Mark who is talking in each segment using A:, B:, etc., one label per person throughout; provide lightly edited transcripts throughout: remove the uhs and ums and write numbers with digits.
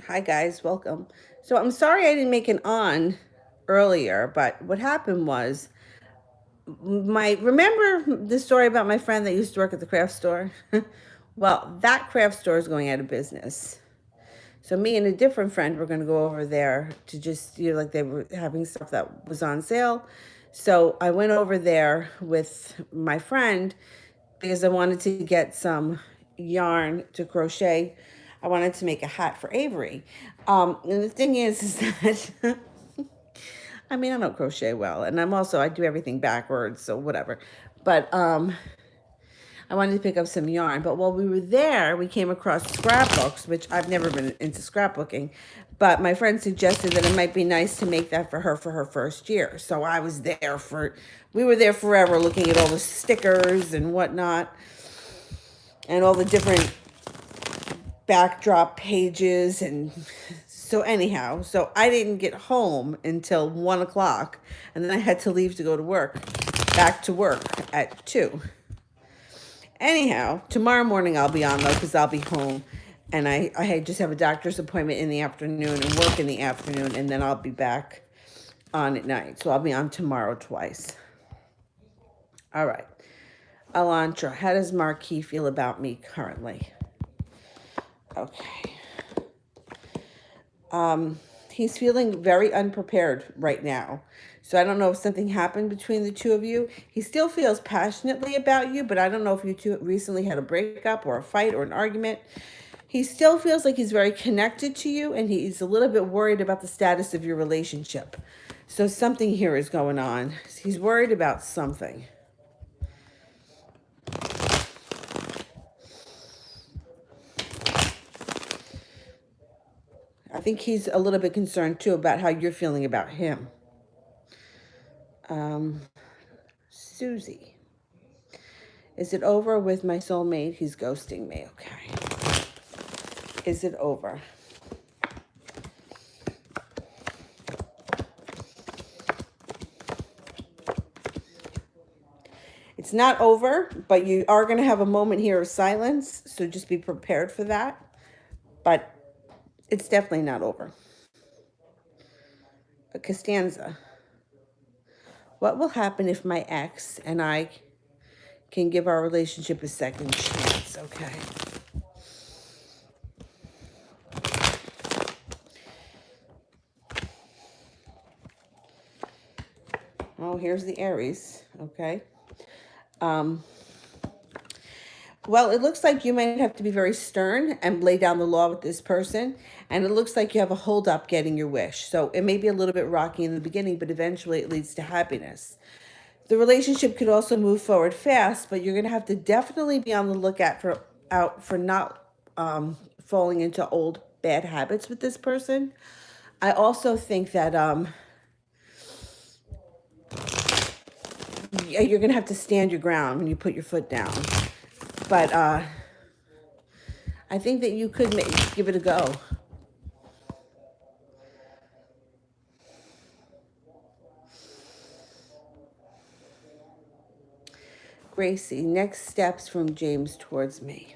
A: Hi guys, welcome. So I'm sorry I didn't make an on earlier, but what happened was my remember the story about my friend that used to work at the craft store? Well, that craft store is going out of business. So me and a different friend were going to go over there to just, like they were having stuff that was on sale. So I went over there with my friend because I wanted to get some yarn to crochet. I wanted to make a hat for Avery. And the thing is that I mean, I don't crochet well, and I do everything backwards, so whatever. But I wanted to pick up some yarn. But while we were there, we came across scrapbooks, which I've never been into scrapbooking. But my friend suggested that it might be nice to make that for her first year. So we were there forever looking at all the stickers and whatnot and all the different backdrop pages. And so anyhow, so I didn't get home until 1 o'clock, and then I had to leave to go to work, back to work at 2. Anyhow, tomorrow morning I'll be on though because I'll be home, and I just have a doctor's appointment in the afternoon and work in the afternoon, and then I'll be back on at night. So I'll be on tomorrow twice. All right. Elantra, how does Marquis feel about me currently? Okay. He's feeling very unprepared right now. So I don't know if something happened between the two of you. He still feels passionately about you, but I don't know if you two recently had a breakup or a fight or an argument. He still feels like he's very connected to you, and he's a little bit worried about the status of your relationship. So something here is going on. He's worried about something. I think he's a little bit concerned too about how you're feeling about him. Susie. Is it over with my soulmate? He's ghosting me. Okay. Is it over? It's not over, but you are going to have a moment here of silence, so just be prepared for that. But it's definitely not over. Costanza. What will happen if my ex and I can give our relationship a second chance? Okay. Oh, here's the Aries. Okay. Well, it looks like you might have to be very stern and lay down the law with this person. And it looks like you have a hold up getting your wish. So it may be a little bit rocky in the beginning, but eventually it leads to happiness. The relationship could also move forward fast, but you're going to have to definitely be on the lookout for not falling into old bad habits with this person. I also think that you're going to have to stand your ground when you put your foot down. But I think that you could give it a go. Gracie, next steps from James towards me.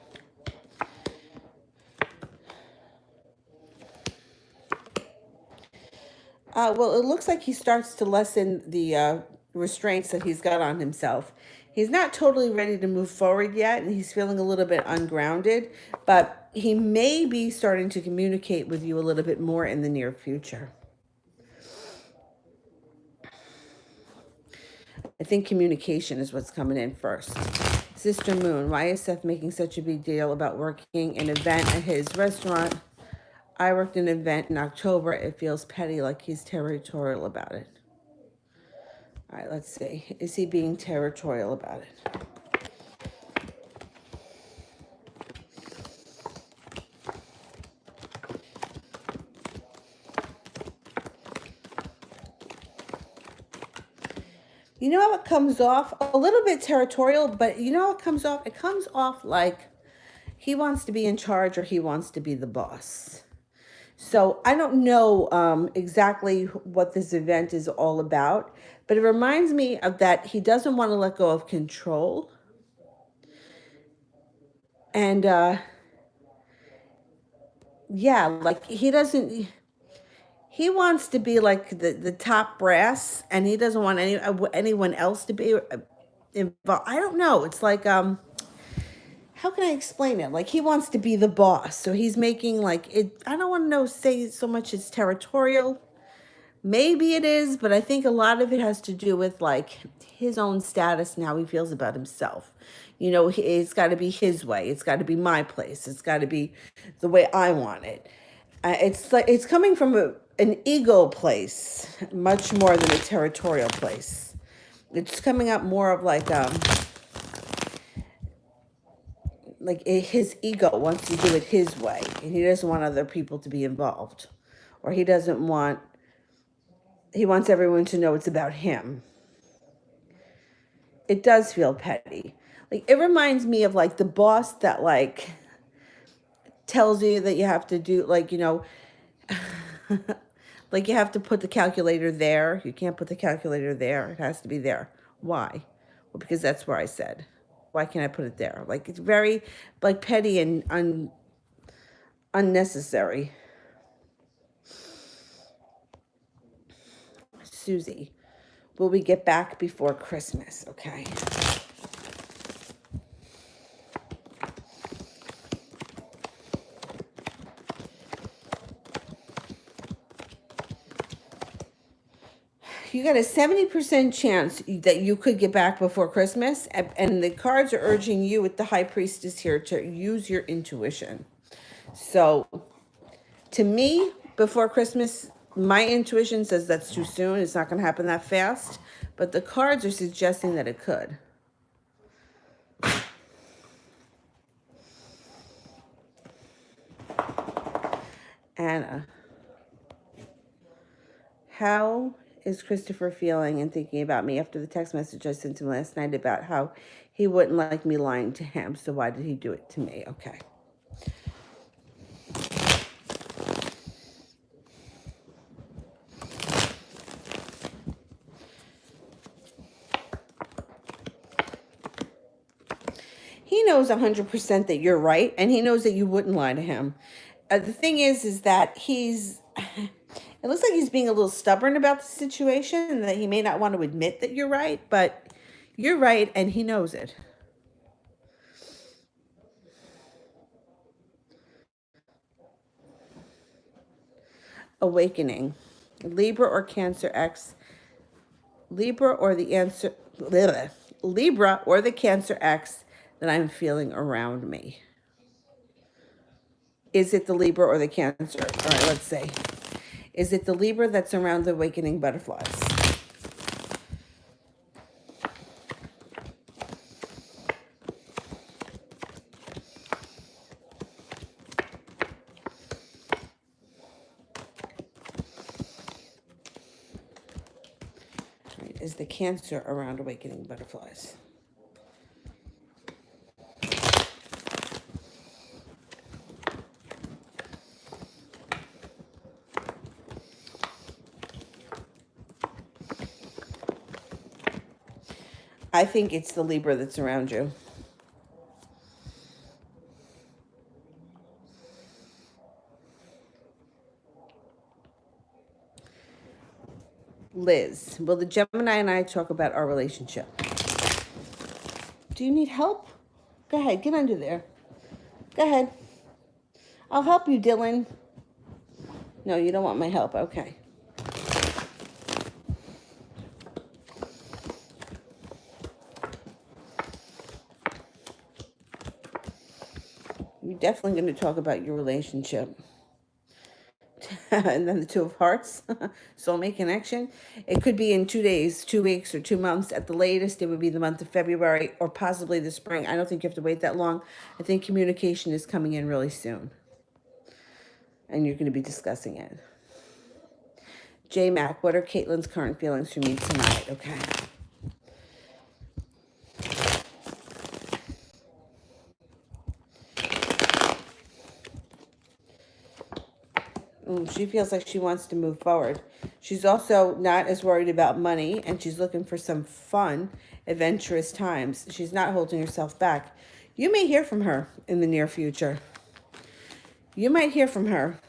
A: Well, it looks like he starts to lessen the restraints that he's got on himself. He's not totally ready to move forward yet, and he's feeling a little bit ungrounded, but he may be starting to communicate with you a little bit more in the near future. I think communication is what's coming in first. Sister Moon, why is Seth making such a big deal about working an event at his restaurant? I worked an event in October. It feels petty, like he's territorial about it. All right, let's see. Is he being territorial about it? You know how it comes off? A little bit territorial, but you know how it comes off? It comes off like he wants to be in charge or he wants to be the boss. So I don't know exactly what this event is all about, but it reminds me of that he doesn't want to let go of control. And yeah, like he wants to be like the top brass, and he doesn't want anyone else to be involved. I don't know. It's like how can I explain it? Like he wants to be the boss, so he's making like it. I don't want to know say so much it's territorial. Maybe it is, but I think a lot of it has to do with like his own status and how he feels about himself. You know, it's got to be his way. It's got to be my place. It's got to be the way I want it. It's like it's coming from an ego place, much more than a territorial place. It's coming up more of like his ego wants to do it his way, and he doesn't want other people to be involved, or he wants everyone to know it's about him. It does feel petty. Like it reminds me of like the boss that like tells you that you have to do like, like you have to put the calculator there. You can't put the calculator there. It has to be there. Why? Well, because that's where I said. Why can't I put it there? Like it's very like petty and unnecessary. Susie, will we get back before Christmas? Okay. You got a 70% chance that you could get back before Christmas, and the cards are urging you with the High Priestess here to use your intuition. So, to me, before Christmas, my intuition says that's too soon. It's not going to happen that fast, but the cards are suggesting that it could. Anna, how is Christopher feeling and thinking about me after the text message I sent him last night about how he wouldn't like me lying to him? So why did he do it to me? Okay. He knows 100% that you're right, and he knows that you wouldn't lie to him. The thing is that it looks like he's being a little stubborn about the situation, and that he may not want to admit that you're right, but you're right, and he knows it. Awakening. Libra or Cancer X. Libra or the answer. Libra or the Cancer X that I'm feeling around me. Is it the Libra or the Cancer? All right, let's see. Is it the Libra that's around the awakening butterflies? Right, is the Cancer around awakening butterflies? I think it's the Libra that's around you. Liz, will the Gemini and I talk about our relationship? Do you need help? Go ahead, get under there. Go ahead. I'll help you, Dylan. No, you don't want my help. Okay. You're definitely going to talk about your relationship. And then the Two of Hearts, soulmate connection. It could be in 2 days, 2 weeks, or 2 months. At the latest, it would be the month of February or possibly the spring. I don't think you have to wait that long. I think communication is coming in really soon. And you're going to be discussing it. J Mac, what are Caitlin's current feelings for me tonight? Okay. She feels like she wants to move forward. She's also not as worried about money, and she's looking for some fun, adventurous times. She's not holding herself back. You may hear from her in the near future. You might hear from her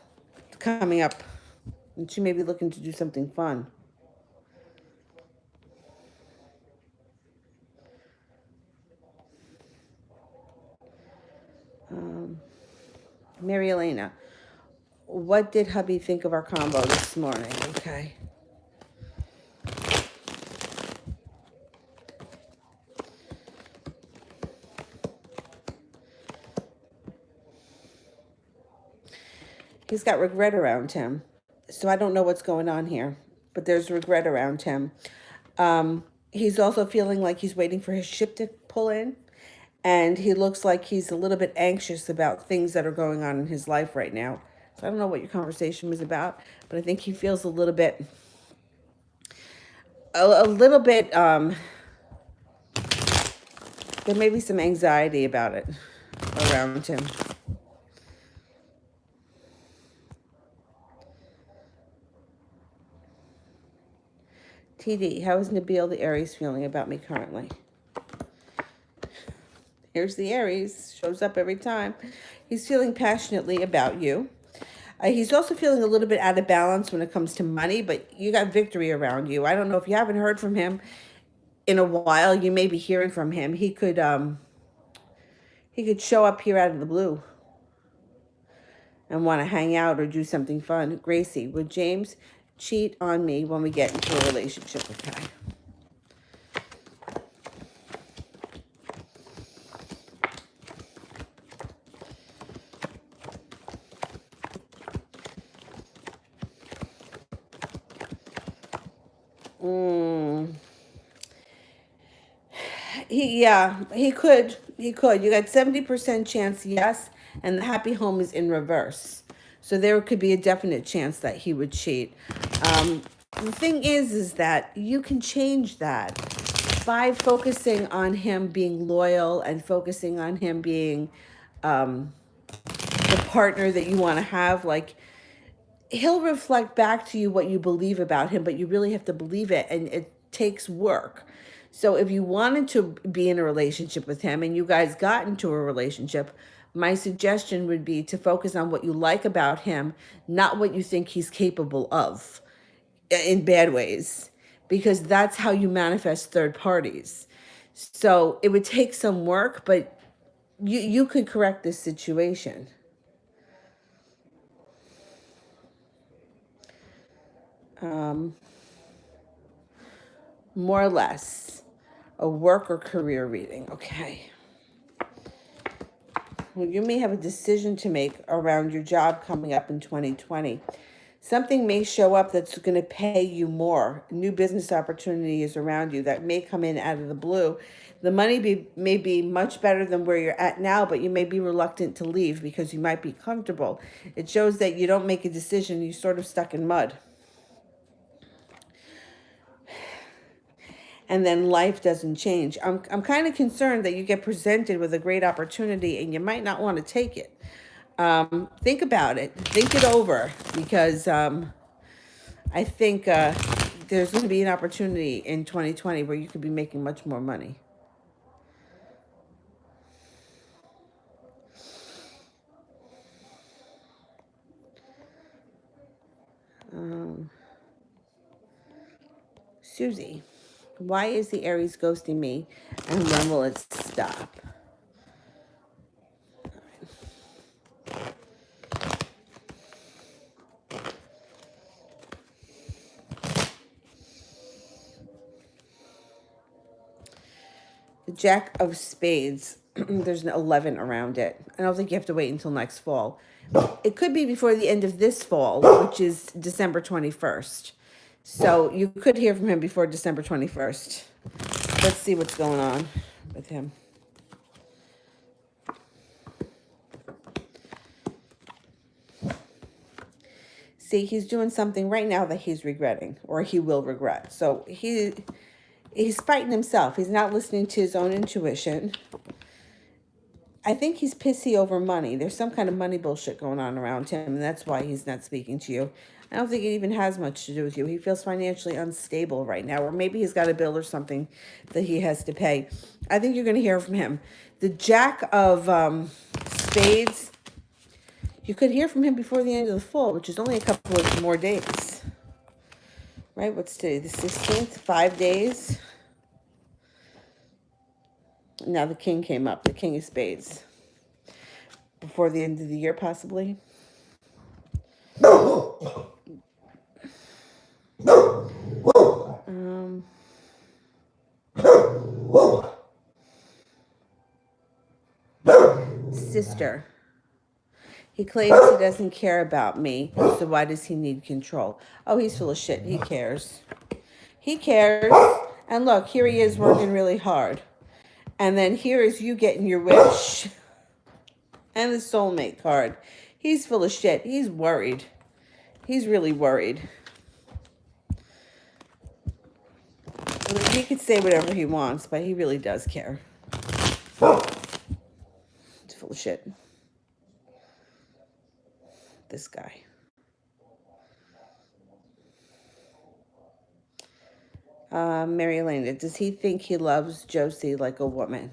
A: coming up, and she may be looking to do something fun. Mary Elena, what did hubby think of our combo this morning? Okay. He's got regret around him. So I don't know what's going on here, but there's regret around him. He's also feeling like he's waiting for his ship to pull in. And he looks like he's a little bit anxious about things that are going on in his life right now. So I don't know what your conversation was about, but I think he feels a little bit, a little bit, there may be some anxiety about it around him. TD, how is Nabil the Aries feeling about me currently? Here's the Aries, shows up every time. He's feeling passionately about you. He's also feeling a little bit out of balance when it comes to money, but you got victory around you. I don't know if you haven't heard from him in a while. You may be hearing from him. He could show up here out of the blue and want to hang out or do something fun. Gracie, would James cheat on me when we get into a relationship? Okay. He could. He could. You got 70% chance, yes, and the happy home is in reverse. So there could be a definite chance that he would cheat. The thing is that you can change that by focusing on him being loyal and focusing on him being the partner that you want to have. Like, he'll reflect back to you what you believe about him, but you really have to believe it, and it takes work. So if you wanted to be in a relationship with him and you guys got into a relationship, my suggestion would be to focus on what you like about him, not what you think he's capable of in bad ways, because that's how you manifest third parties. So it would take some work, but you could correct this situation. More or less a work or career reading. Okay. Well, you may have a decision to make around your job coming up in 2020. Something may show up that's going to pay you more. New business opportunity is around you that may come in out of the blue. The money may be much better than where you're at now, but you may be reluctant to leave because you might be comfortable. It shows that you don't make a decision. You're sort of stuck in mud. And then life doesn't change. I'm kind of concerned that you get presented with a great opportunity and you might not want to take it. Think about it. Think it over, because I think there's going to be an opportunity in 2020 where you could be making much more money. Susie, why is the Aries ghosting me, and when will it stop? The Jack of Spades, there's an 11 around it. I don't think you have to wait until next fall. It could be before the end of this fall, which is December 21st. So you could hear from him before December 21st. Let's see what's going on with him. See, he's doing something right now that he's regretting, or he will regret. So he's fighting himself. He's not listening to his own intuition. I think he's pissy over money. There's some kind of money bullshit going on around him, and that's why he's not speaking to you. I don't think it even has much to do with you. He feels financially unstable right now, or maybe he's got a bill or something that he has to pay. I think you're going to hear from him. The Jack of Spades, You could hear from him before the end of the fall, which is only a couple of more days. Right? What's today? The 16th? 5 days. Now the king came up. The king of spades. Before the end of the year, possibly. Sister. He claims he doesn't care about me, so why does he need control? Oh, he's full of shit. He cares. He cares. And look, here he is working really hard. And then here is you getting your wish. And the soulmate card. He's full of shit. He's worried. He's really worried. He could say whatever he wants, but he really does care. He's full of shit. This guy. Mary Elena, does he think he loves Josie like a woman?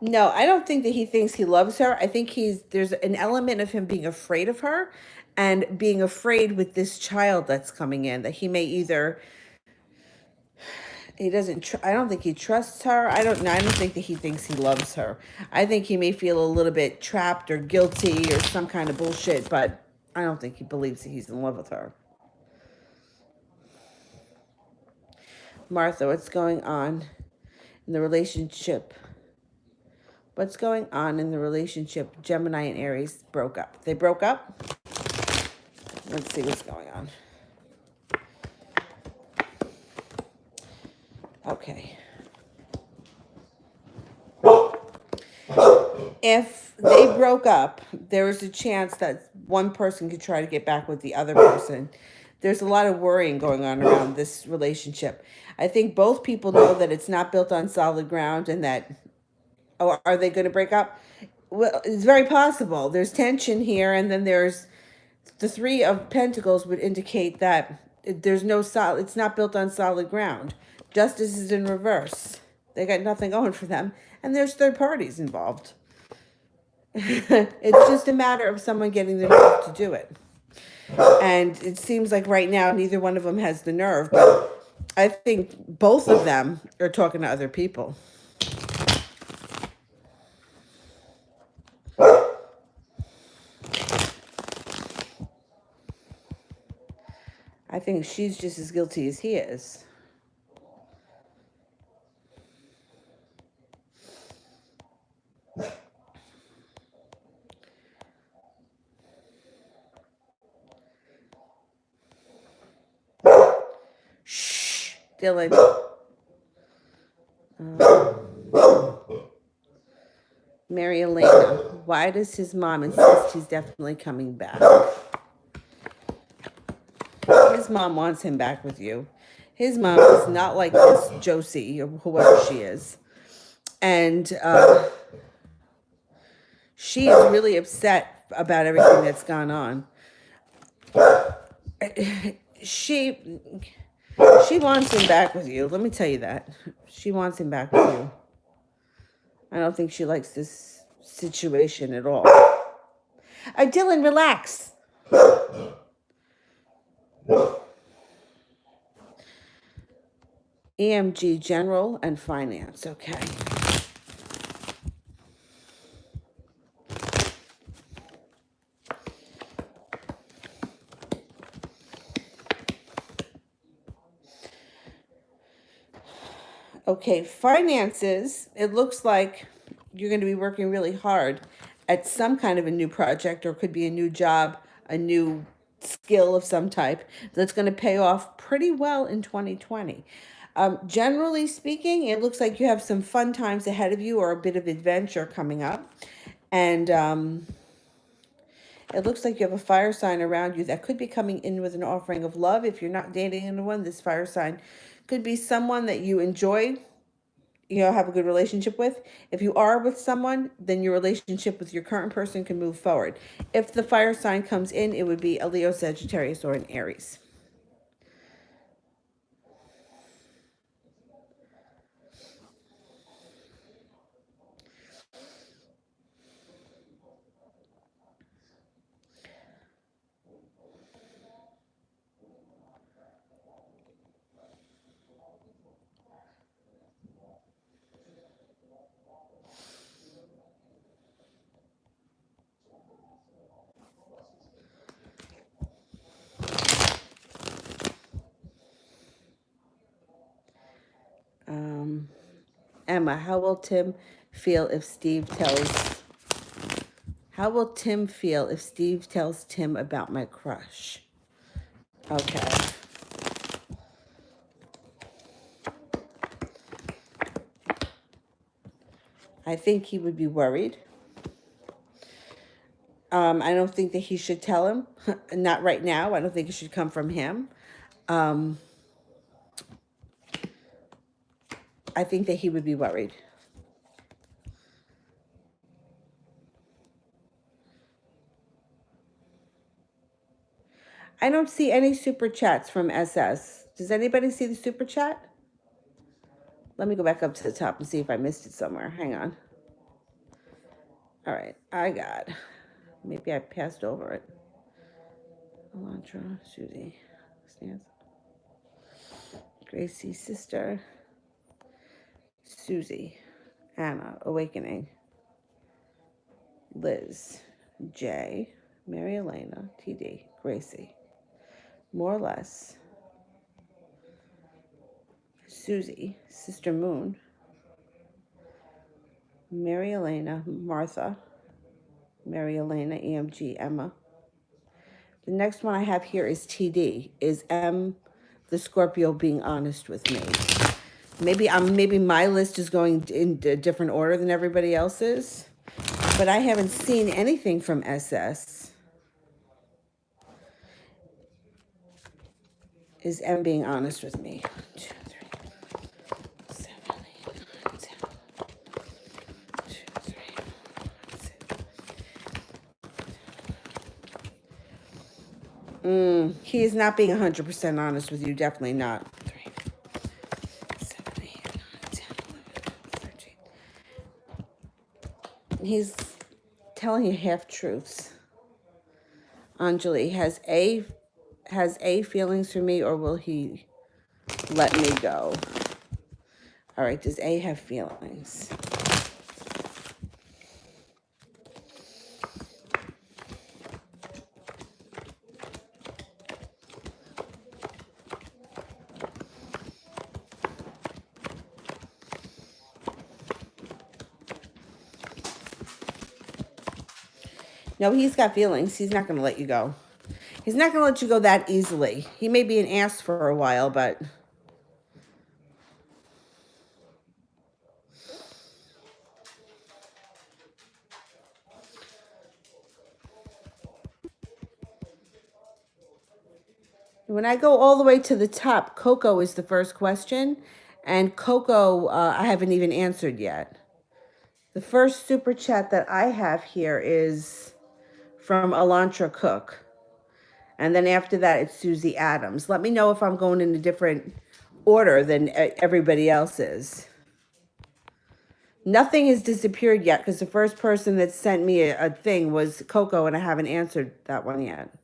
A: No, I don't think that he thinks he loves her. I think there's an element of him being afraid of her and being afraid with this child that's coming in, that he may either, I don't think he trusts her. I don't think that he thinks he loves her. I think he may feel a little bit trapped or guilty or some kind of bullshit, but I don't think he believes that he's in love with her. Martha, what's going on in the relationship? What's going on in the relationship? Gemini and Aries broke up. They broke up? Let's see what's going on. Okay. If they broke up, there is a chance that one person could try to get back with the other person. There's a lot of worrying going on around this relationship. I think both people know that it's not built on solid ground and that, oh, are they going to break up? Well, it's very possible. There's tension here, and then there's the Three of Pentacles would indicate that there's no solid, it's not built on solid ground. Justice is in reverse. They got nothing going for them, and there's third parties involved. It's just a matter of someone getting the nerve to do it. And it seems like right now neither one of them has the nerve, but I think both of them are talking to other people. I think she's just as guilty as he is. Shh, Dylan. Mary Elena, why does his mom insist he's definitely coming back? His mom wants him back with you. His mom is not like this Josie or whoever she is. And she is really upset about everything that's gone on. She wants him back with you. Let me tell you that. She wants him back with you. I don't think she likes this situation at all. Dylan, relax. EMG, general and finance. Okay. Okay, finances, it looks like you're going to be working really hard at some kind of a new project, or it could be a new job, a new skill of some type that's going to pay off pretty well in 2020. Generally speaking, it looks like you have some fun times ahead of you or a bit of adventure coming up. And it looks like you have a fire sign around you that could be coming in with an offering of love. If you're not dating anyone, this fire sign could be someone that you enjoy, have a good relationship with. If you are with someone, then your relationship with your current person can move forward. If the fire sign comes in, it would be a Leo, Sagittarius, or an Aries. Emma, how will Tim feel if Steve tells... How will Tim feel if Steve tells Tim about my crush? Okay. I think he would be worried. I don't think that he should tell him. Not right now. I don't think it should come from him. I think that he would be worried. I don't see any super chats from SS. Does anybody see the super chat? Let me go back up to the top and see if I missed it somewhere. Hang on. All right, I got... Maybe I passed over it. Elantra, Susie, Stance, Gracie's sister, Susie, Anna, Awakening, Liz, Jay, Mary Elena, TD, Gracie, More or Less, Susie, Sister Moon, Mary Elena, Martha, Mary Elena, EMG, Emma. The next one I have here is TD. Is M, the Scorpio, being honest with me? Maybe my list is going in a different order than everybody else's, but I haven't seen anything from SS. Is M being honest with me? 1, 2, 3, 7, 8, 9, 10. 2, 3, 4, 6. He is not being 100% honest with you. Definitely not. 3, 7, 8, 9, 10, 11, 12, 13. He's telling you half truths. Anjali, has A feelings for me, or will he let me go? All right, does A have feelings? No, he's got feelings. He's not going to let you go. He's not going to let you go that easily. He may be an ass for a while, but... When I go all the way to the top, Coco is the first question. And Coco, I haven't even answered yet. The first super chat that I have here is from Elantra Cook. And then after that, it's Susie Adams. Let me know if I'm going in a different order than everybody else is. Nothing has disappeared yet because the first person that sent me a thing was Coco, and I haven't answered that one yet.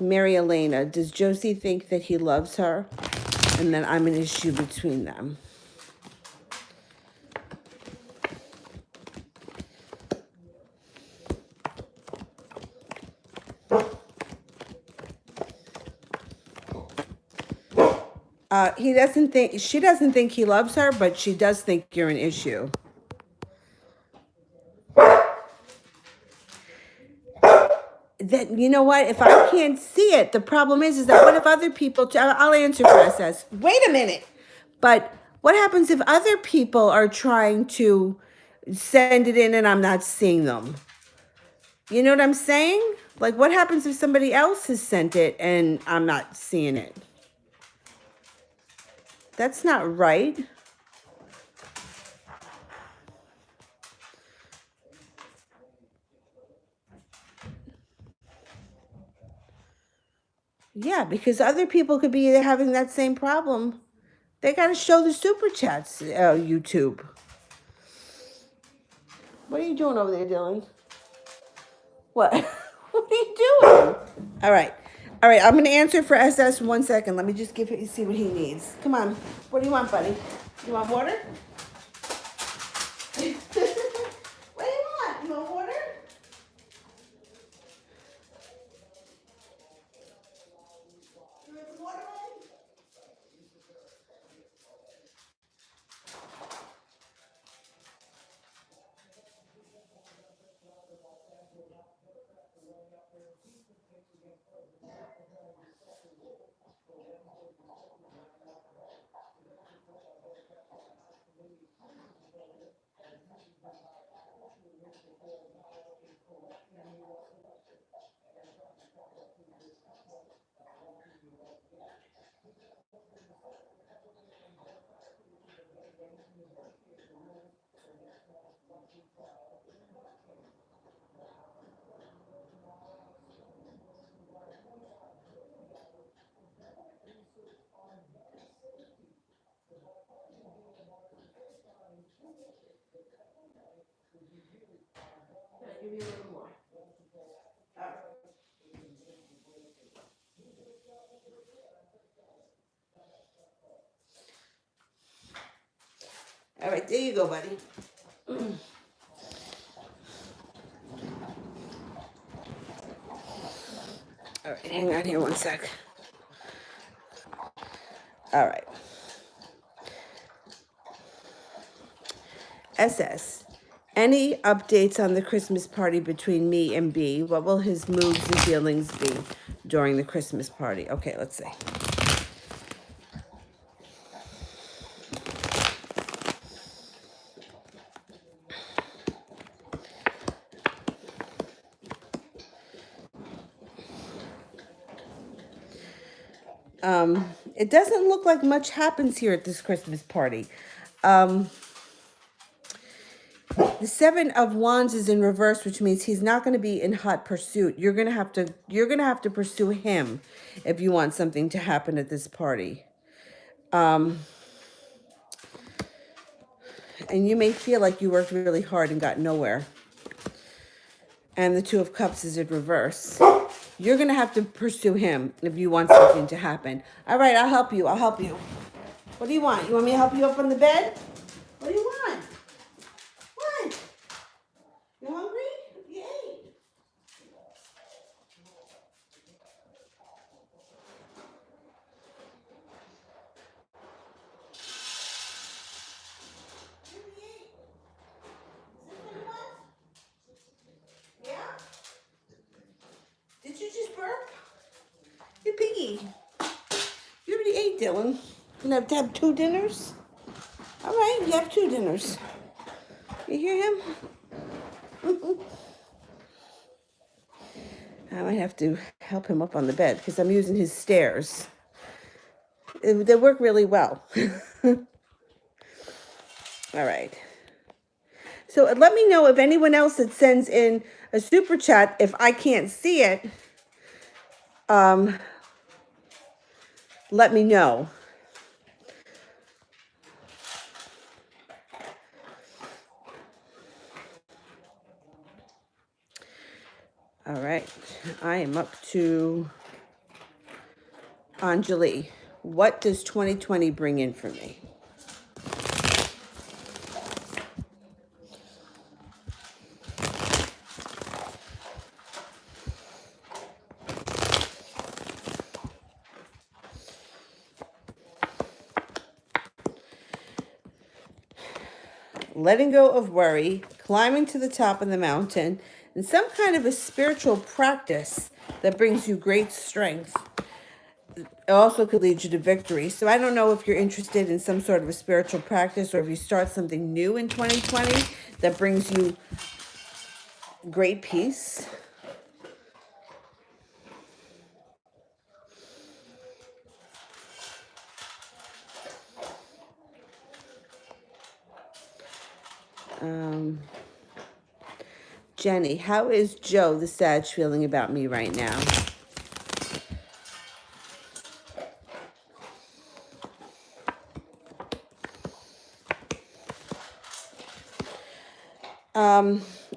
A: Mary Elena, does Josie think that he loves her and that I'm an issue between them? He doesn't think, she doesn't think he loves her, but she does think you're an issue. That, you know what, if I can't see it, the problem is that what if other people, I'll answer for SS. Wait a minute. But what happens if other people are trying to send it in and I'm not seeing them? You know what I'm saying? Like, what happens if somebody else has sent it and I'm not seeing it? That's not right. Yeah, because other people could be having that same problem. They got to show the super chats, YouTube. What are you doing over there, Dylan? What? What are you doing? All right. All right, I'm going to answer for SS 1 second. Let me just see what he needs. Come on. What do you want, buddy? You want water? Give me a little more. All right, there you go, buddy. All right, hang on here one sec. All right. SS. Any updates on the Christmas party between me and B? What will his moods and feelings be during the Christmas party? Okay, let's see. It doesn't look like much happens here at this Christmas party. The Seven of Wands is in reverse, which means he's not going to be in hot pursuit. You're going to have to pursue him if you want something to happen at this party. And you may feel like you worked really hard and got nowhere. And the Two of Cups is in reverse. You're going to have to pursue him if you want something to happen. All right, I'll help you. I'll help you. What do you want? You want me to help you up on the bed? What do you want? What? You hungry? You ate. You ate. Is this what you want? Yeah? Did you just burp? You piggy. You already ate, Dylan. You have to have 2 dinners? All right, you have 2 dinners. You hear him? I might have to help him up on the bed because I'm using his stairs. They work really well. All right. So let me know if anyone else that sends in a super chat, if I can't see it, let me know. All right. I am up to Anjali. What does 2020 bring in for me? Letting go of worry, climbing to the top of the mountain, and some kind of a spiritual practice that brings you great strength. It also could lead you to victory. So I don't know if you're interested in some sort of a spiritual practice or if you start something new in 2020 that brings you great peace. Jenny, how is Joe the Sag feeling about me right now?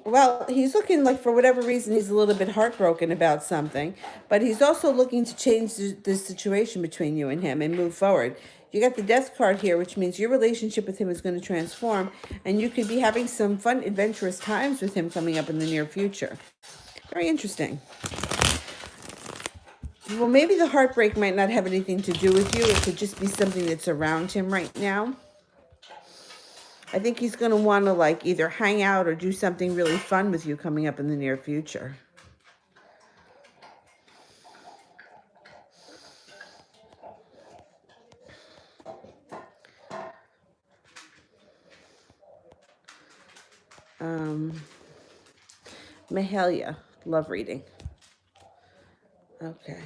A: Well, he's looking like for whatever reason he's a little bit heartbroken about something, but he's also looking to change the situation between you and him and move forward. You got the Death card here, which means your relationship with him is going to transform, and you could be having some fun, adventurous times with him coming up in the near future. Very interesting. Well, maybe the heartbreak might not have anything to do with you. It could just be something that's around him right now. I think he's going to want to like either hang out or do something really fun with you coming up in the near future. Mahalia, love reading. Okay.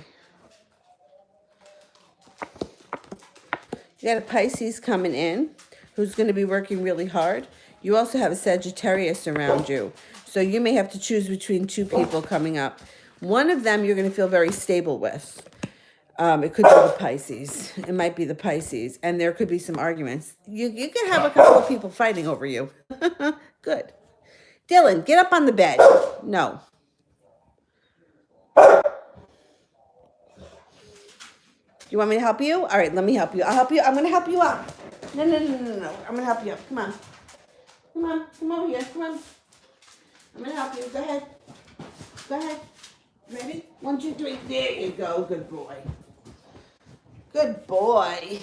A: You got a Pisces coming in who's going to be working really hard. You also have a Sagittarius around you. So you may have to choose between two people coming up. One of them you're going to feel very stable with. It could be the Pisces. It might be the Pisces. And there could be some arguments. You could have a couple of people fighting over you. Good. Dylan, get up on the bed. No. You want me to help you? All right, let me help you. I'll help you. I'm going to help you up. No. I'm going to help you up. Come on. Come over here. Come on. I'm going to help you. Go ahead. Ready? 1, 2, 3. There you go. Good boy. Good boy.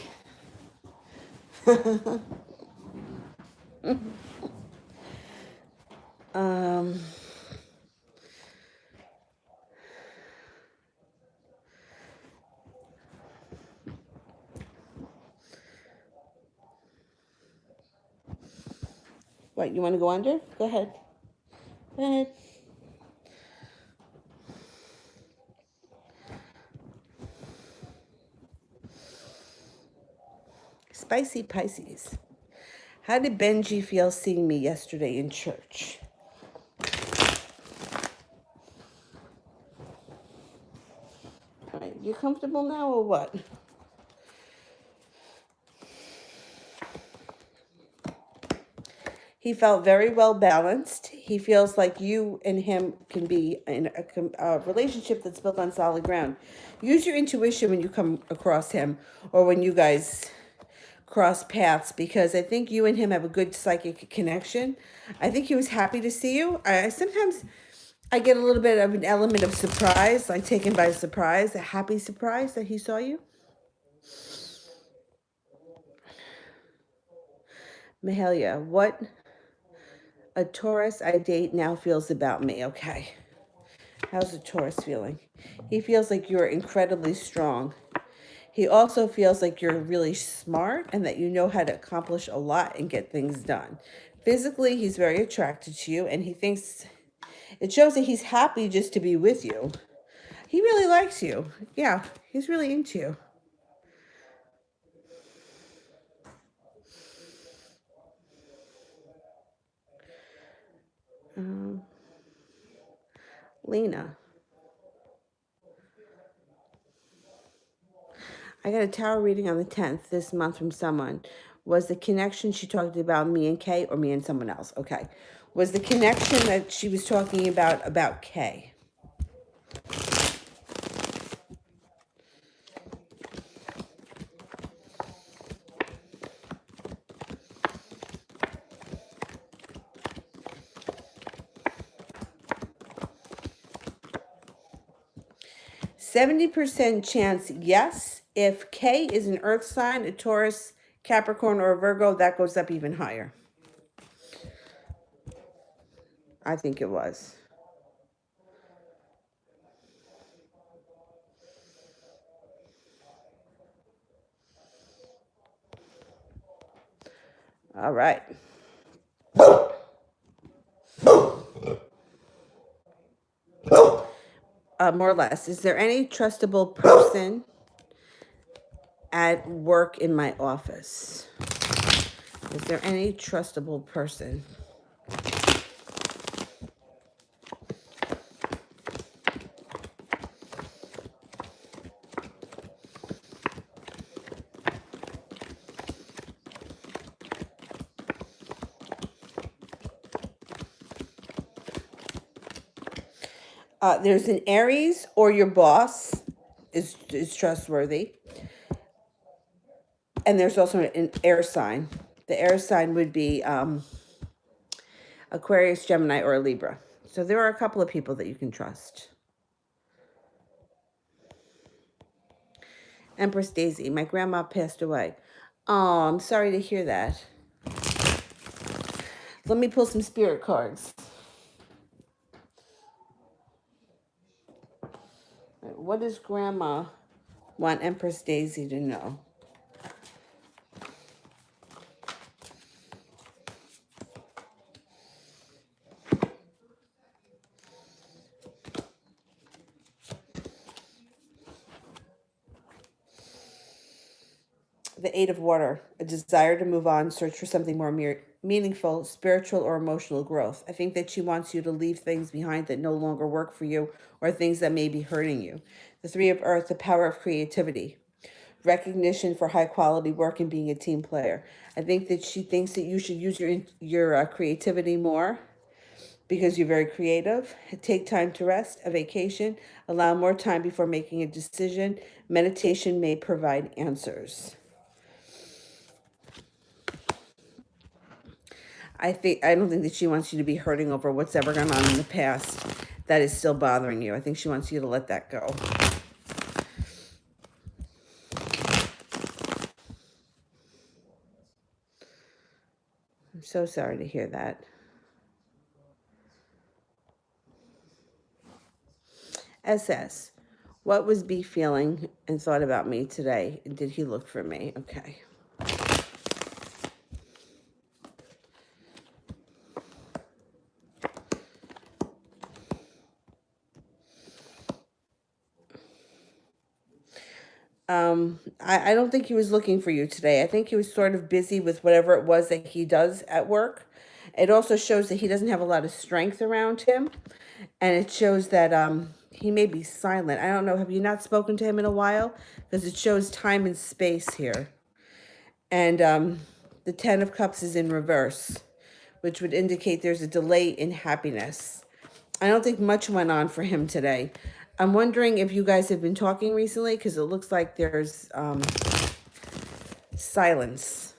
A: What, you want to go under? Go ahead. Spicy Pisces. How did Benji feel seeing me yesterday in church? All right, you comfortable now or what? He felt very well balanced. He feels like you and him can be in a relationship that's built on solid ground. Use your intuition when you come across him or when you guys cross paths, because I think you and him have a good psychic connection. I think he was happy to see you. Sometimes I get a little bit of an element of surprise, like taken by surprise, a happy surprise that he saw you. Mahalia, what a Taurus I date now feels about me. Okay. How's the Taurus feeling? He feels like you're incredibly strong. He also feels like you're really smart and that you know how to accomplish a lot and get things done. Physically, he's very attracted to you, and he thinks it shows that he's happy just to be with you. He really likes you. Yeah, he's really into you. Lena. I got a tarot reading on the 10th this month from someone. Was the connection she talked about me and Kay or me and someone else? Okay. Was the connection that she was talking about Kay? %70 chance yes. If K is an earth sign, a Taurus, Capricorn, or a Virgo, that goes up even higher. I think it was. All right. More or less. Is there any trustable person at work in my office? Is there any trustable person? There's an Aries, or your boss is trustworthy. And there's also an air sign. The air sign would be Aquarius, Gemini, or Libra. So there are a couple of people that you can trust. Empress Daisy, my grandma passed away. Oh, I'm sorry to hear that. Let me pull some spirit cards. What does Grandma want Empress Daisy to know? The Eight of Water, a desire to move on, search for something more meaningful, spiritual or emotional growth. I think that she wants you to leave things behind that no longer work for you or things that may be hurting you. The Three of Earth, the power of creativity, recognition for high quality work and being a team player. I think that she thinks that you should use your creativity more because you're very creative. Take time to rest, a vacation, allow more time before making a decision. Meditation may provide answers. I don't think that she wants you to be hurting over what's ever gone on in the past that is still bothering you. I think she wants you to let that go. I'm so sorry to hear that. SS. What was B feeling and thought about me today? Did he look for me? Okay. I don't think he was looking for you today. I think he was sort of busy with whatever it was that he does at work. It also shows that he doesn't have a lot of strength around him. And it shows that he may be silent. I don't know. Have you not spoken to him in a while? Because it shows time and space here. And the Ten of Cups is in reverse, which would indicate there's a delay in happiness. I don't think much went on for him today. I'm wondering if you guys have been talking recently, because it looks like there's silence.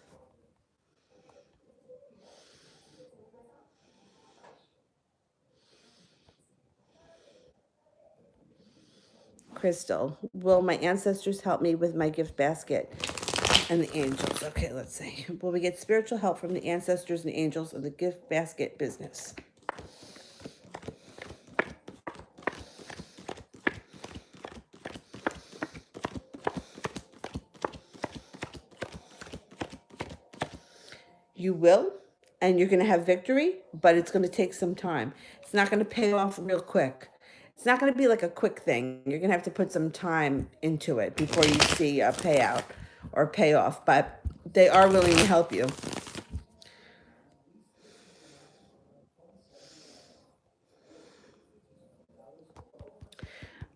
A: Crystal, will my ancestors help me with my gift basket and the angels? Okay, let's see. Will we get spiritual help from the ancestors and angels of the gift basket business? You will, and you're going to have victory, but it's going to take some time. It's not going to pay off real quick. It's not going to be like a quick thing. You're going to have to put some time into it before you see a payout or payoff, but they are willing to help you.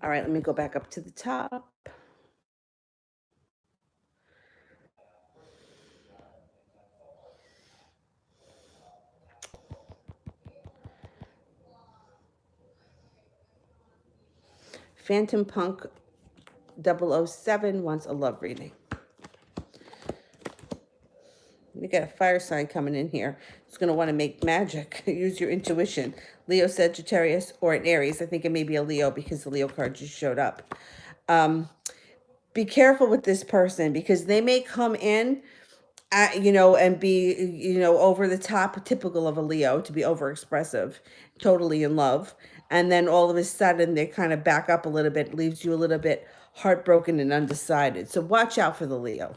A: All right, let me go back up to the top. Phantom Punk 007 wants a love reading. We got a fire sign coming in here. It's going to want to make magic. Use your intuition. Leo, Sagittarius, or an Aries. I think it may be a Leo because the Leo card just showed up. Be careful with this person because they may come in, and be, over the top, typical of a Leo, to be overexpressive, totally in love. And then all of a sudden they kind of back up a little bit, leaves you a little bit heartbroken and undecided. So watch out for the Leo.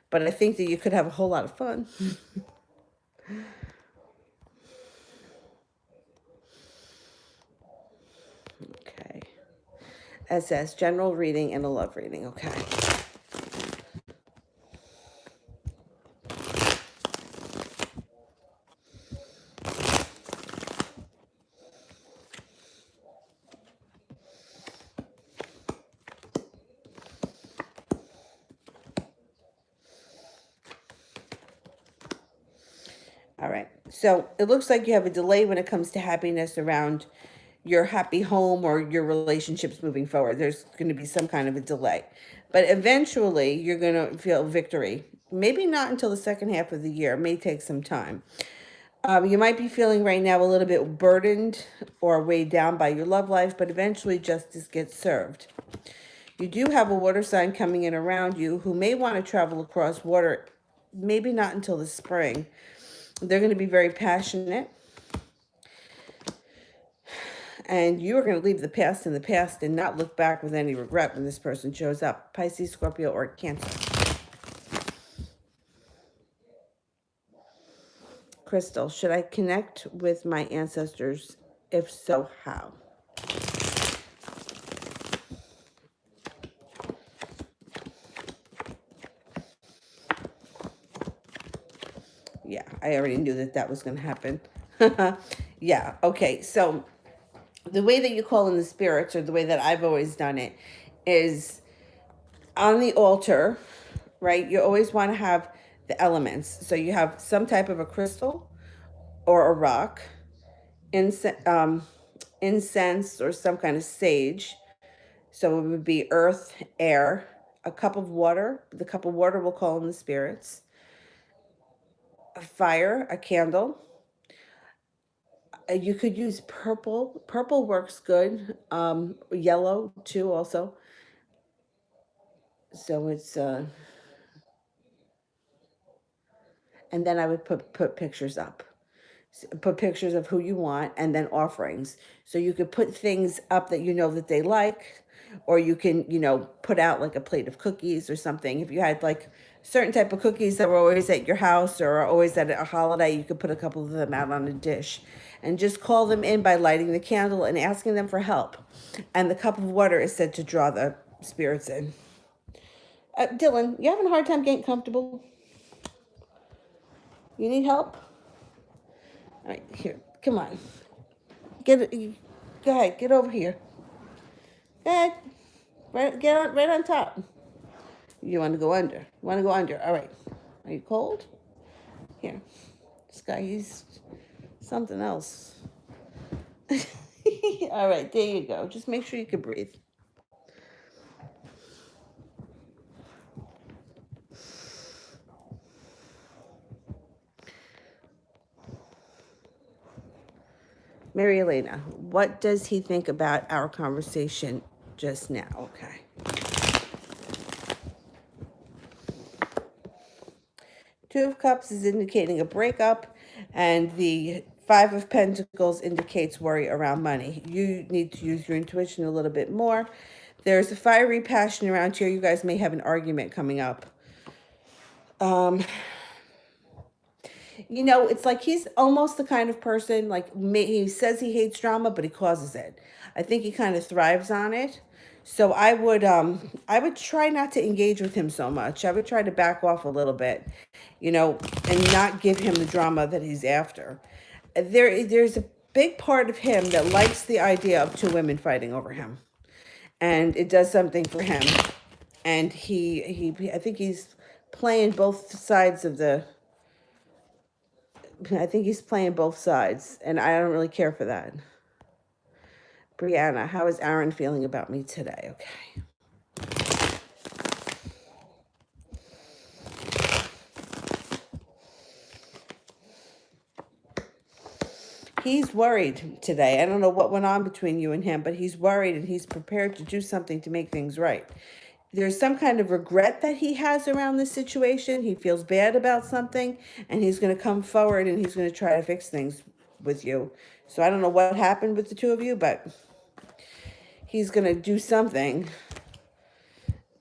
A: But I think that you could have a whole lot of fun. Okay. SS, general reading and a love reading. Okay. All right. So it looks like you have a delay when it comes to happiness around your happy home or your relationships moving forward. There's going to be some kind of a delay. But eventually you're going to feel victory. Maybe not until the second half of the year. It may take some time. You might be feeling right now a little bit burdened or weighed down by your love life, but eventually justice gets served. You do have a water sign coming in around you who may want to travel across water, maybe not until the spring. They're going to be very passionate. And you are going to leave the past in the past and not look back with any regret when this person shows up. Pisces, Scorpio, or Cancer. Crystal, should I connect with my ancestors? If so, how? Yeah, I already knew that that was going to happen. Yeah, okay. So the way that you call in the spirits, or the way that I've always done it, is on the altar, right? You always want to have the elements. So you have some type of a crystal or a rock, incense or some kind of sage. So it would be earth, air, a cup of water. The cup of water will call in the spirits. A fire, a candle. You could use purple. Purple works good. Yellow too, also. So it's and then I would put pictures up. Put pictures of who you want, and then offerings. So you could put things up that you know that they like, or you can, put out like a plate of cookies or something. If you had like certain type of cookies that were always at your house or are always at a holiday, you could put a couple of them out on a dish and just call them in by lighting the candle and asking them for help. And the cup of water is said to draw the spirits in. Dylan, you having a hard time getting comfortable? You need help? All right, here, come on. Go ahead, get over here. Go ahead, right on top. You want to go under? You want to go under? All right. Are you cold? Here, this guy, he's something else. All right, there you go. Just make sure you can breathe. Mary Elena, what does he think about our conversation just now? Okay. Two of Cups is indicating a breakup, and the Five of Pentacles indicates worry around money. You need to use your intuition a little bit more. There's a fiery passion around here. You guys may have an argument coming up. It's like he's almost the kind of person, like, he says he hates drama, but he causes it. I think he kind of thrives on it. So I would try not to engage with him so much. I would try to back off a little bit, and not give him the drama that he's after. There's a big part of him that likes the idea of two women fighting over him, and it does something for him. And I think he's playing both sides of the I think he's playing both sides, and I don't really care for that. Brianna, how is Aaron feeling about me today? Okay. He's worried today. I don't know what went on between you and him, but he's worried and he's prepared to do something to make things right. There's some kind of regret that he has around this situation. He feels bad about something, and he's going to come forward and he's going to try to fix things with you. So I don't know what happened with the two of you, but he's going to do something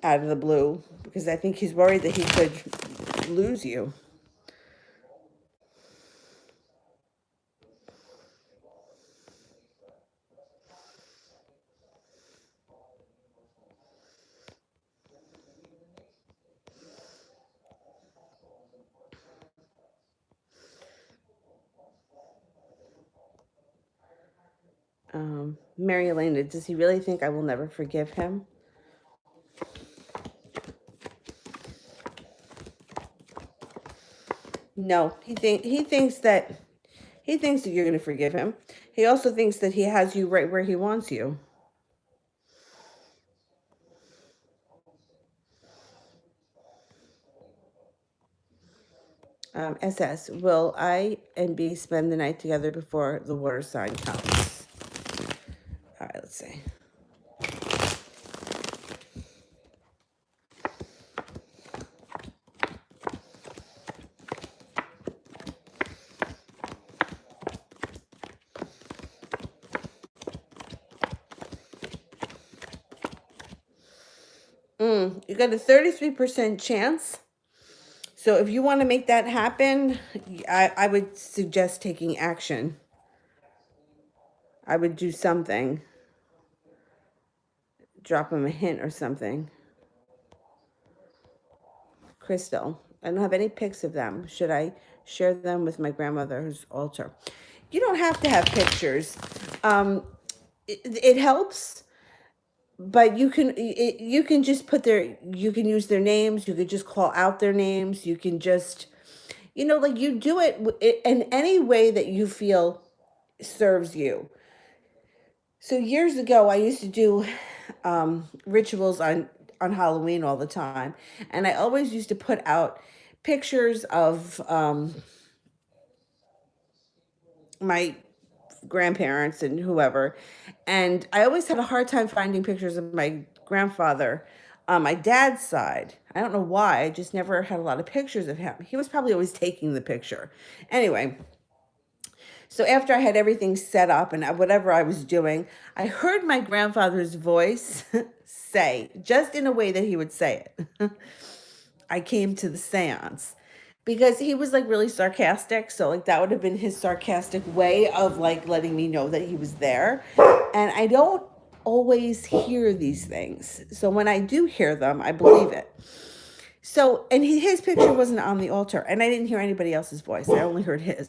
A: out of the blue because I think he's worried that he could lose you. Mary Elena, does he really think I will never forgive him? No, he thinks that you're going to forgive him. He also thinks that he has you right where he wants you. SS, will I and B spend the night together before the water sign comes? All right, let's see. You got a 33% chance. So if you want to make that happen, I would suggest taking action. I would do something. Drop him a hint or something. Crystal, I don't have any pics of them. Should I share them with my grandmother's altar. You don't have to have pictures. Um, it helps, but you can just put their, you can use their names, you could just call out their names, you can just, like you do it in any way that you feel serves you. So years ago, I used to do rituals on Halloween all the time, and I always used to put out pictures of my grandparents and whoever, and I always had a hard time finding pictures of my grandfather on my dad's side. I don't know why. I just never had a lot of pictures of him. He was probably always taking the picture. Anyway, so after I had everything set up and whatever I was doing, I heard my grandfather's voice say, just in a way that he would say it, I came to the seance. Because he was like really sarcastic. So like that would have been his sarcastic way of like letting me know that he was there. And I don't always hear these things. So when I do hear them, I believe it. So, and his picture wasn't on the altar, and I didn't hear anybody else's voice. I only heard his.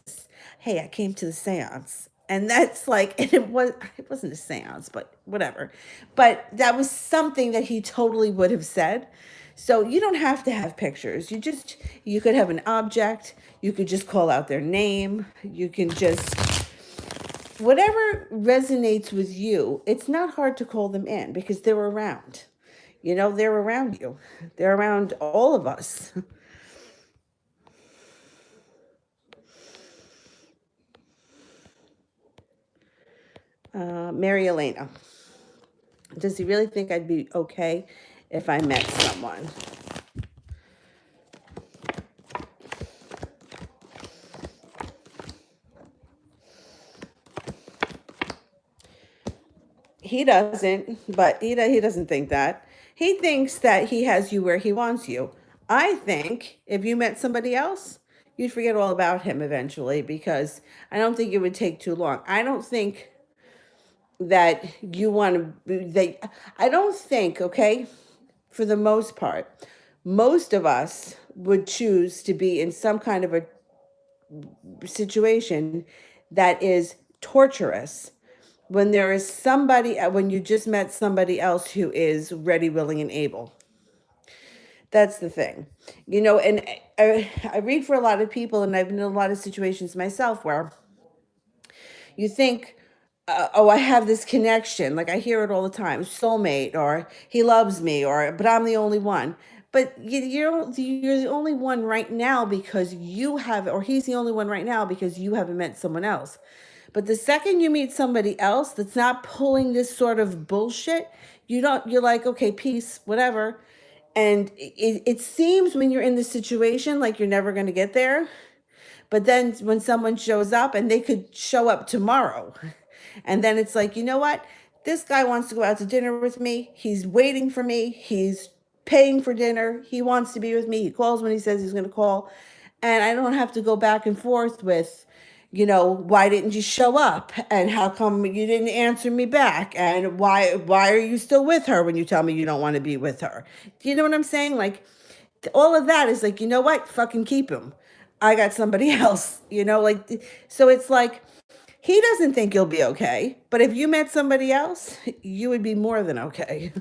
A: Hey, I came to the seance, and that's like, and it wasn't a seance, but whatever. But that was something that he totally would have said. So you don't have to have pictures. You could have an object. You could just call out their name. You can just whatever resonates with you. It's not hard to call them in because they're around. They're around you. They're around all of us. Mary Elena. Does he really think I'd be okay if I met someone? He doesn't, but he doesn't think that. He thinks that he has you where he wants you. I think if you met somebody else, you'd forget all about him eventually because I don't think it would take too long. I don't think that you want to, I don't think, okay, for the most part, most of us would choose to be in some kind of a situation that is torturous when there is somebody, when you just met somebody else who is ready, willing, and able. That's the thing, and I read for a lot of people, and I've been in a lot of situations myself where you think, oh, I have this connection. Like I hear it all the time, soulmate, or he loves me, or but I'm the only one. But you're the only one right now because you have, or he's the only one right now because you haven't met someone else. But the second you meet somebody else that's not pulling this sort of bullshit, you're like, okay, peace, whatever. And it seems when you're in this situation like you're never going to get there. But then when someone shows up and they could show up tomorrow, and then it's like, you know what? This guy wants to go out to dinner with me. He's waiting for me. He's paying for dinner. He wants to be with me. He calls when he says he's going to call. And I don't have to go back and forth with, why didn't you show up? And how come you didn't answer me back? And why are you still with her when you tell me you don't want to be with her? Do you know what I'm saying? Like, all of that is like, you know what? Fucking keep him. I got somebody else, like, so it's like, he doesn't think you'll be okay, but if you met somebody else, you would be more than okay.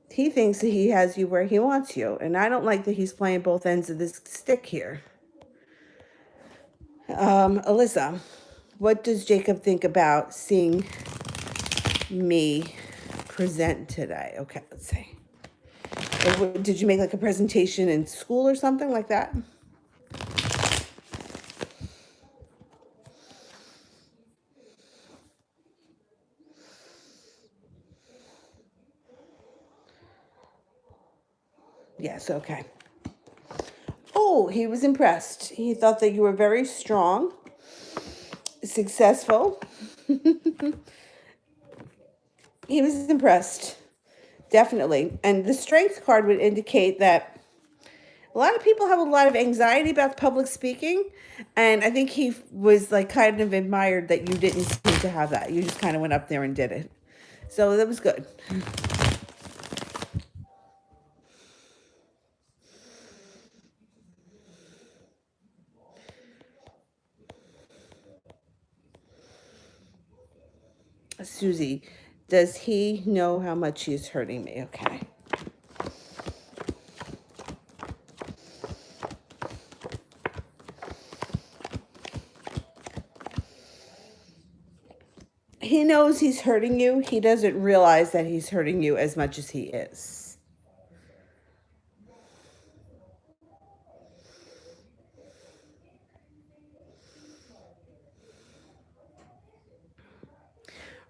A: He thinks that he has you where he wants you, and I don't like that he's playing both ends of this stick here. Alyssa, what does Jacob think about seeing me present today? Okay, let's see. Did you make like a presentation in school or something like that? Yes, okay. Oh, he was impressed. He thought that you were very strong, successful. He was impressed, definitely. And the strength card would indicate that a lot of people have a lot of anxiety about public speaking. And I think he was like kind of admired that you didn't seem to have that. You just kind of went up there and did it. So that was good. Susie, does he know how much he's hurting me? Okay. He knows he's hurting you. He doesn't realize that he's hurting you as much as he is.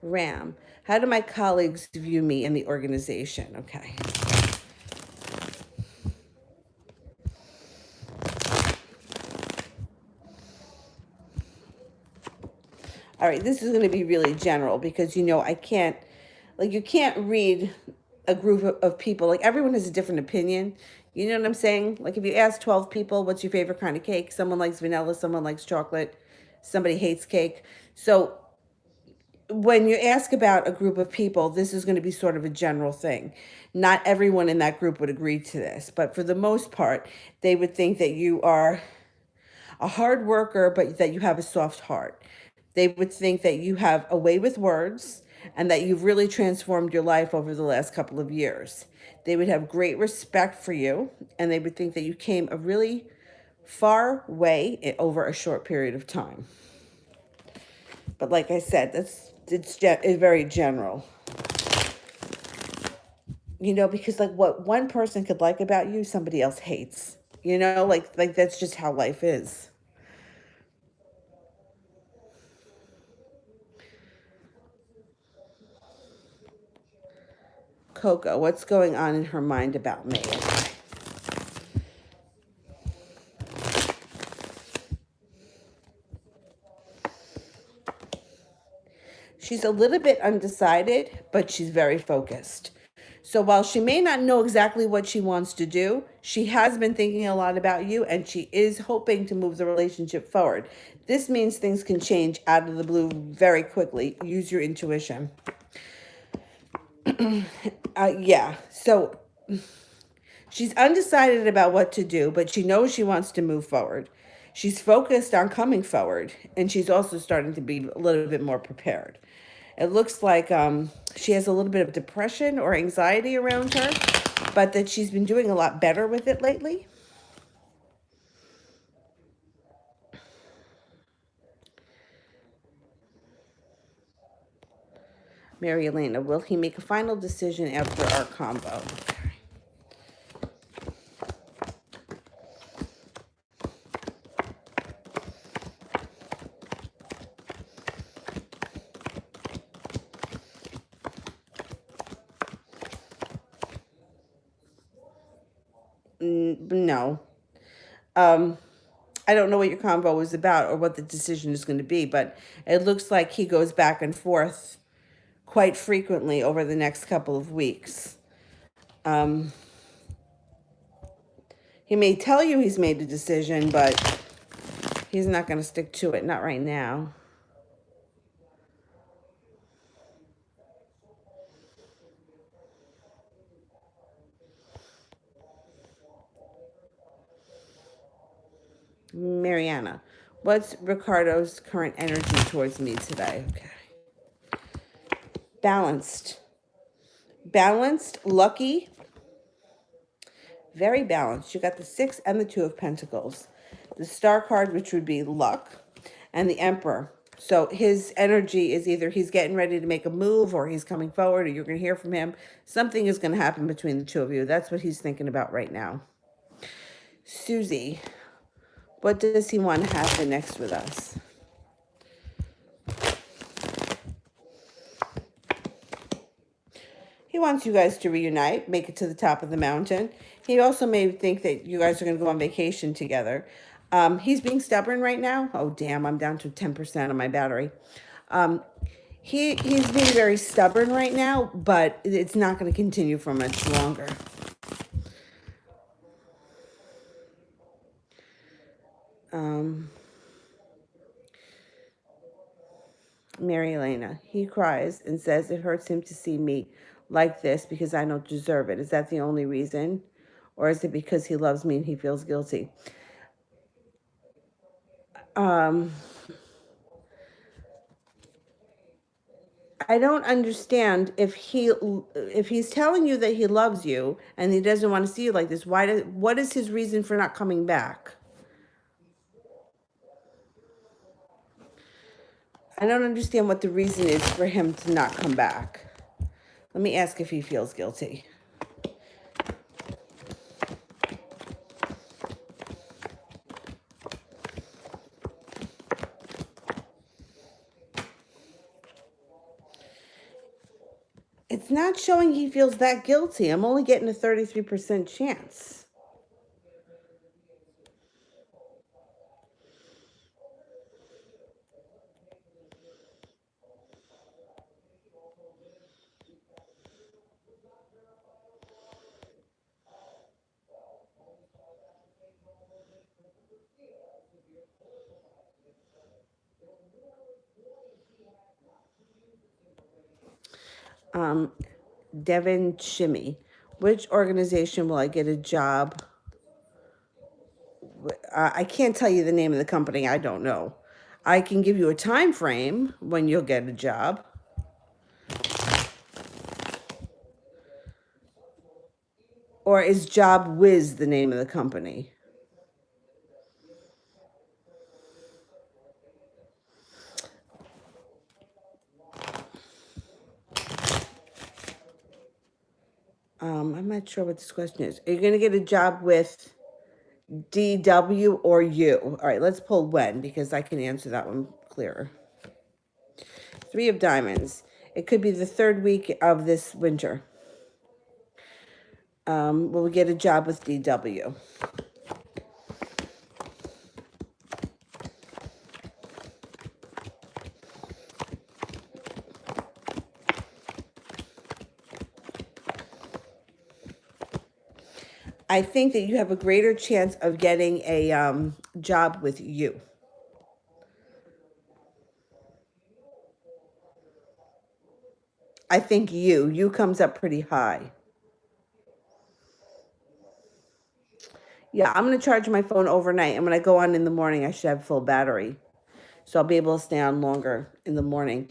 A: Ram, how do my colleagues view me in the organization? Okay. All right, this is going to be really general because, I can't, you can't read a group of people. Like, everyone has a different opinion. You know what I'm saying? Like, if you ask 12 people, what's your favorite kind of cake? Someone likes vanilla, someone likes chocolate, somebody hates cake. So when you ask about a group of people, this is going to be sort of a general thing. Not everyone in that group would agree to this, but for the most part, they would think that you are a hard worker, but that you have a soft heart. They would think that you have a way with words and that you've really transformed your life over the last couple of years. They would have great respect for you, and they would think that you came a really far way over a short period of time. But like I said, it's very general. Because like what one person could like about you, somebody else hates. Like that's just how life is. Coco, what's going on in her mind about me? She's a little bit undecided, but she's very focused. So while she may not know exactly what she wants to do, she has been thinking a lot about you and she is hoping to move the relationship forward. This means things can change out of the blue very quickly. Use your intuition. Yeah, so she's undecided about what to do, but she knows she wants to move forward. She's focused on coming forward, and she's also starting to be a little bit more prepared. It looks like she has a little bit of depression or anxiety around her, but that she's been doing a lot better with it lately. Mary Elena, will he make a final decision after our combo? No. I don't know what your convo is about or what the decision is going to be, but it looks like he goes back and forth quite frequently over the next couple of weeks. He may tell you he's made a decision, but he's not going to stick to it, not right now. Mariana, what's Ricardo's current energy towards me today? Okay. Balanced. Balanced, lucky, very balanced. You got the 6 and the 2 of Pentacles. The Star card, which would be luck, and the Emperor. So his energy is either he's getting ready to make a move or he's coming forward or you're going to hear from him. Something is going to happen between the two of you. That's what he's thinking about right now. Susie, what does he want to happen next with us? He wants you guys to reunite, make it to the top of the mountain. He also may think that you guys are going to go on vacation together. He's being stubborn right now. Oh, damn, I'm down to 10% of my battery. He's being very stubborn right now, but it's not going to continue for much longer. Mary Elena, he cries and says it hurts him to see me like this because I don't deserve it. Is that the only reason? Or is it because he loves me and he feels guilty? I don't understand if he's telling you that he loves you and he doesn't want to see you like this. What is his reason for not coming back? I don't understand what the reason is for him to not come back. Let me ask if he feels guilty. It's not showing he feels that guilty. I'm only getting a 33% chance. Devin Shimmy. Which organization will I get a job? I can't tell you the name of the company. I don't know. I can give you a time frame when you'll get a job. Or is Job Whiz the name of the company? I'm not sure what this question is. Are you going to get a job with DW or you? All right, let's pull when because I can answer that one clearer. 3 of diamonds. It could be the 3rd week of this winter. Will we get a job with DW? I think that you have a greater chance of getting a job with you. I think you comes up pretty high. Yeah, I'm going to charge my phone overnight. And when I go on in the morning, I should have full battery. So I'll be able to stay on longer in the morning.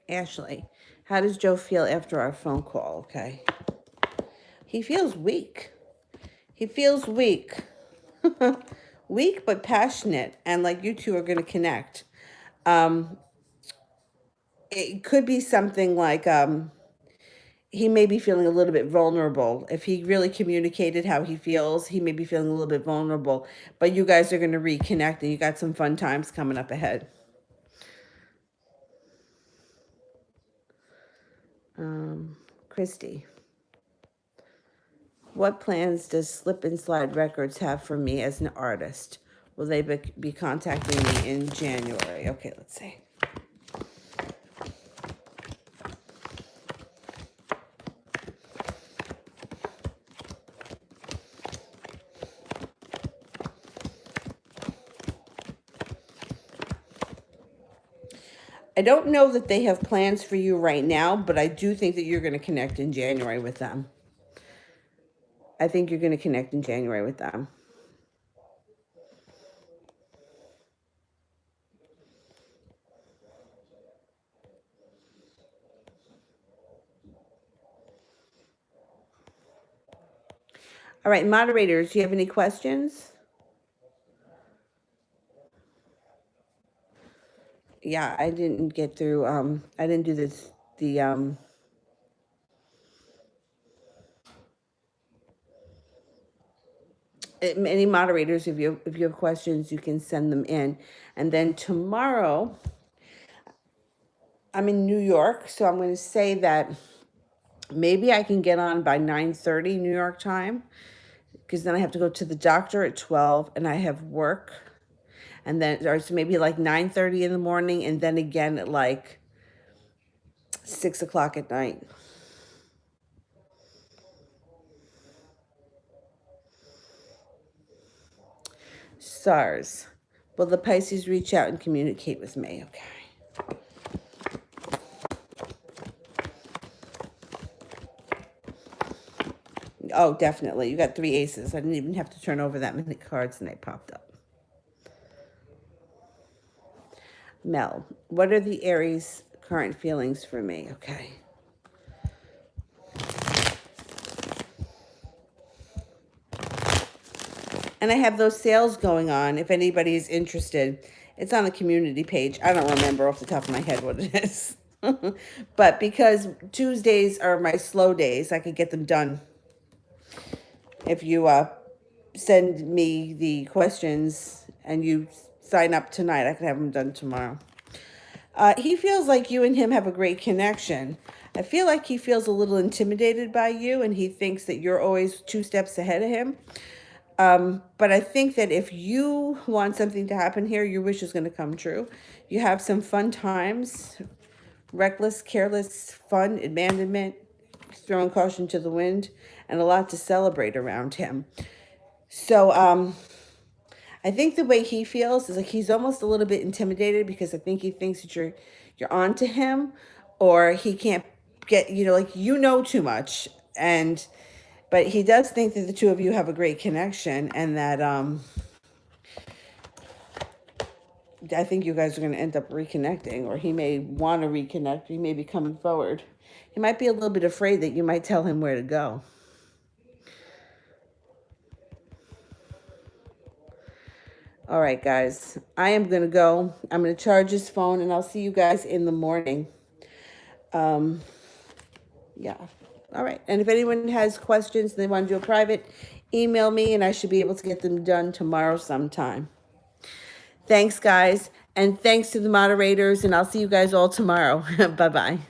A: Ashley, how does Joe feel after our phone call? Okay. He feels weak. He feels weak. Weak but passionate. And like you two are going to connect. It could be something like he may be feeling a little bit vulnerable. If he really communicated how he feels, he may be feeling a little bit vulnerable. But you guys are going to reconnect and you got some fun times coming up ahead. Christy. What plans does Slip and Slide Records have for me as an artist? Will they be contacting me in January? Okay, let's see. I don't know that they have plans for you right now, but I do think that you're going to connect in January with them. I think you're going to connect in January with them. All right, moderators, do you have any questions? Yeah, I didn't get through, I didn't do this, any moderators, if you have questions, you can send them in. And then tomorrow, I'm in New York, so I'm going to say that maybe I can get on by 9:30 New York time, because then I have to go to the doctor at 12 and I have work. And then it's maybe like 9:30 in the morning and then again at like 6 o'clock at night. SARS. Will the Pisces reach out and communicate with me? Okay. Oh, definitely. You got 3 aces. I didn't even have to turn over that many cards and they popped up. Mel, what are the Aries' current feelings for me? Okay. And I have those sales going on if anybody is interested. It's on the community page. I don't remember off the top of my head what it is. But because Tuesdays are my slow days, I could get them done. If you send me the questions and you sign up tonight, I can have them done tomorrow. He feels like you and him have a great connection. I feel like he feels a little intimidated by you and he thinks that you're always 2 steps ahead of him. But I think that if you want something to happen here, your wish is going to come true. You have some fun times, reckless, careless, fun, abandonment, throwing caution to the wind, and a lot to celebrate around him. So I think the way he feels is like he's almost a little bit intimidated because I think he thinks that you're on to him, or he can't get, like too much. But he does think that the two of you have a great connection and that I think you guys are going to end up reconnecting, or he may want to reconnect. He may be coming forward. He might be a little bit afraid that you might tell him where to go. All right, guys, I am going to go. I'm going to charge his phone and I'll see you guys in the morning. Yeah. All right. And if anyone has questions and they want to do a private, email me and I should be able to get them done tomorrow sometime. Thanks, guys. And thanks to the moderators. And I'll see you guys all tomorrow. Bye-bye.